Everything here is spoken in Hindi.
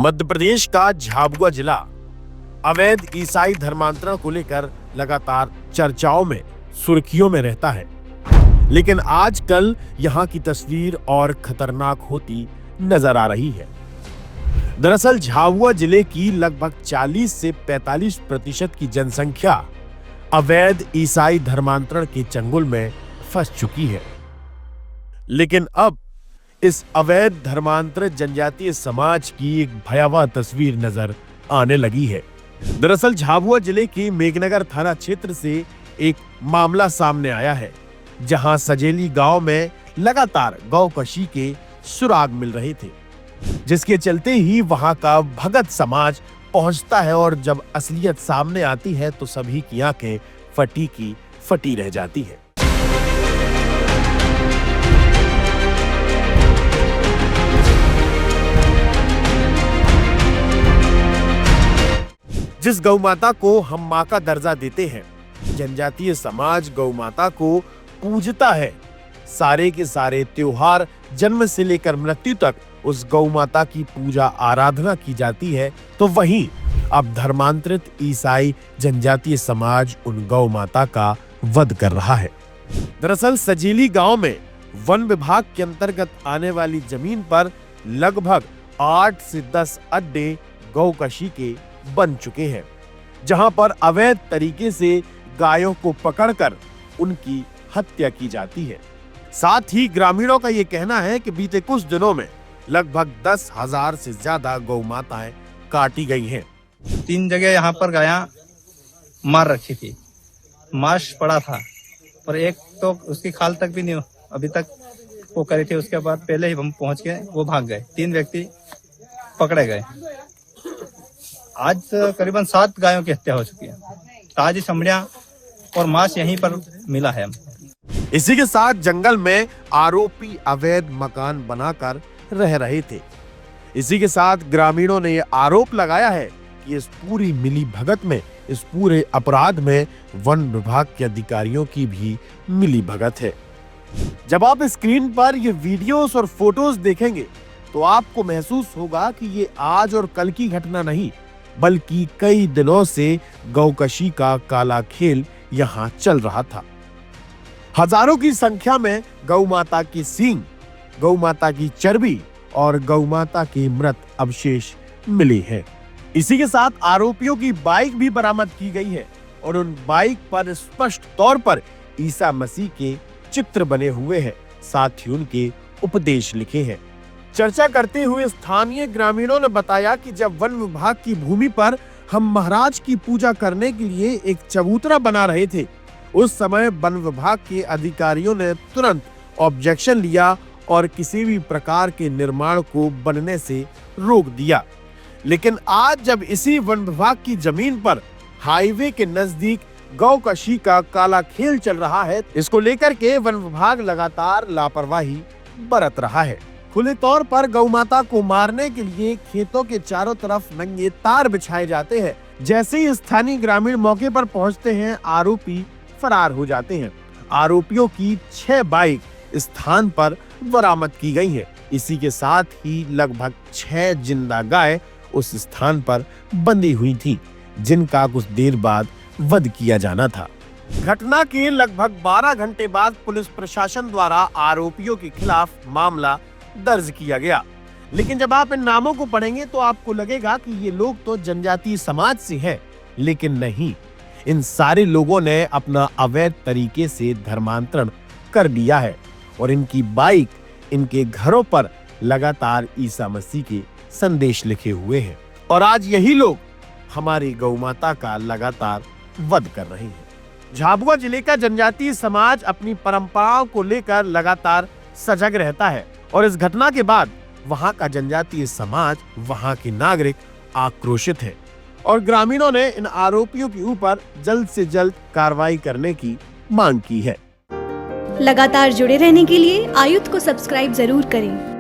मध्य प्रदेश का झाबुआ जिला अवैध ईसाई धर्मांतरण को लेकर लगातार चर्चाओं में, सुर्खियों में रहता है। लेकिन आजकल यहाँ की तस्वीर और खतरनाक होती नजर आ रही है। दरअसल झाबुआ जिले की लगभग 40 से 45% की जनसंख्या अवैध ईसाई धर्मांतरण के चंगुल में फंस चुकी है। लेकिन अब इस अवैध धर्मांतरित जनजातीय समाज की एक भयावह तस्वीर नजर आने लगी है। दरअसल झाबुआ जिले के मेघनगर थाना क्षेत्र से एक मामला सामने आया है, जहां सजेली गांव में लगातार गौकशी के सुराग मिल रहे थे, जिसके चलते ही वहां का भगत समाज पहुंचता है और जब असलियत सामने आती है तो सभी की आंखें फटी की फटी रह जाती है। जिस गौ माता को हम मां का दर्जा देते हैं, जनजातीय समाज गौ माता को पूजता है। सारे के सारे त्योहार जन्म से लेकर मृत्यु तक उस गौ माता की पूजा आराधना की जाती है। तो वहीं अब धर्मांतरित ईसाई जनजातीय समाज उन गौ माता का वध कर रहा है। दरअसल सजेली गांव में वन विभाग के अंतर्गत आने वाली जमीन पर लगभग 8 से 10 अड्डे गौकशी के बन चुके हैं, जहां पर अवैध तरीके से गायों को पकड़कर उनकी हत्या की जाती है। साथ ही ग्रामीणों का ये कहना है कि बीते कुछ दिनों में लगभग 10,000 से ज्यादा गौ माताएं काटी गई हैं। 3 जगह यहाँ पर गायां मार रखी थी, मांस पड़ा था, पर एक तो उसकी खाल तक भी नहीं अभी तक वो करी थी। उसके बाद पहले ही हम पहुंच गए, वो भाग गए। 3 व्यक्ति पकड़े गए। आज करीबन 7 गायों की हत्या हो चुकी है। ताजी चमड़ियां और मांस यहीं पर मिला है। इसी के साथ जंगल में आरोपी अवैध मकान बनाकर रह रहे थे। इसी के साथ ग्रामीणों ने यह आरोप लगाया है कि इस पूरी मिली भगत में, इस पूरे अपराध में वन विभाग के अधिकारियों की भी मिली भगत है। जब आप स्क्रीन पर ये वीडियोस और फोटोज देखेंगे तो आपको महसूस होगा कि ये आज और कल की घटना नहीं, बल्कि कई दिनों से गौकशी का काला खेल यहाँ चल रहा था। हजारों की संख्या में गौ माता की सींग, गौ माता की चर्बी और गौ माता के मृत अवशेष मिले हैं। इसी के साथ आरोपियों की बाइक भी बरामद की गई है और उन बाइक पर स्पष्ट तौर पर ईसा मसीह के चित्र बने हुए हैं, साथ ही उनके उपदेश लिखे हैं। चर्चा करते हुए स्थानीय ग्रामीणों ने बताया कि जब वन विभाग की भूमि पर हम महाराज की पूजा करने के लिए एक चबूतरा बना रहे थे, उस समय वन विभाग के अधिकारियों ने तुरंत ऑब्जेक्शन लिया और किसी भी प्रकार के निर्माण को बनने से रोक दिया। लेकिन आज जब इसी वन विभाग की जमीन पर हाईवे के नजदीक गौकशी का काला खेल चल रहा है, इसको लेकर के वन विभाग लगातार लापरवाही बरत रहा है। खुले तौर पर गौ माता को मारने के लिए खेतों के चारों तरफ नंगे तार बिछाए जाते हैं। जैसे ही स्थानीय ग्रामीण मौके पर पहुंचते हैं, आरोपी फरार हो जाते हैं। आरोपियों की 6 बाइक स्थान पर बरामद की गई है। इसी के साथ ही लगभग 6 जिंदा गाय उस स्थान पर बंधी हुई थी, जिनका कुछ देर बाद वध किया जाना था। घटना के लगभग 12 घंटे बाद पुलिस प्रशासन द्वारा आरोपियों के खिलाफ मामला दर्ज किया गया। लेकिन जब आप इन नामों को पढ़ेंगे तो आपको लगेगा कि ये लोग तो जनजातीय समाज से हैं, लेकिन नहीं, इन सारे लोगों ने अपना अवैध तरीके से धर्मांतरण कर लिया है और इनकी बाइक, इनके घरों पर लगातार ईसा मसीह के संदेश लिखे हुए हैं और आज यही लोग हमारी गौ माता का लगातार वध कर रहे हैं। झाबुआ जिले का जनजातीय समाज अपनी परंपराओं को लेकर लगातार सजग रहता है और इस घटना के बाद वहां का जनजातीय समाज, वहां के नागरिक आक्रोशित है और ग्रामीणों ने इन आरोपियों के ऊपर जल्द से जल्द कार्रवाई करने की मांग की है। लगातार जुड़े रहने के लिए आयुध को सब्सक्राइब जरूर करें।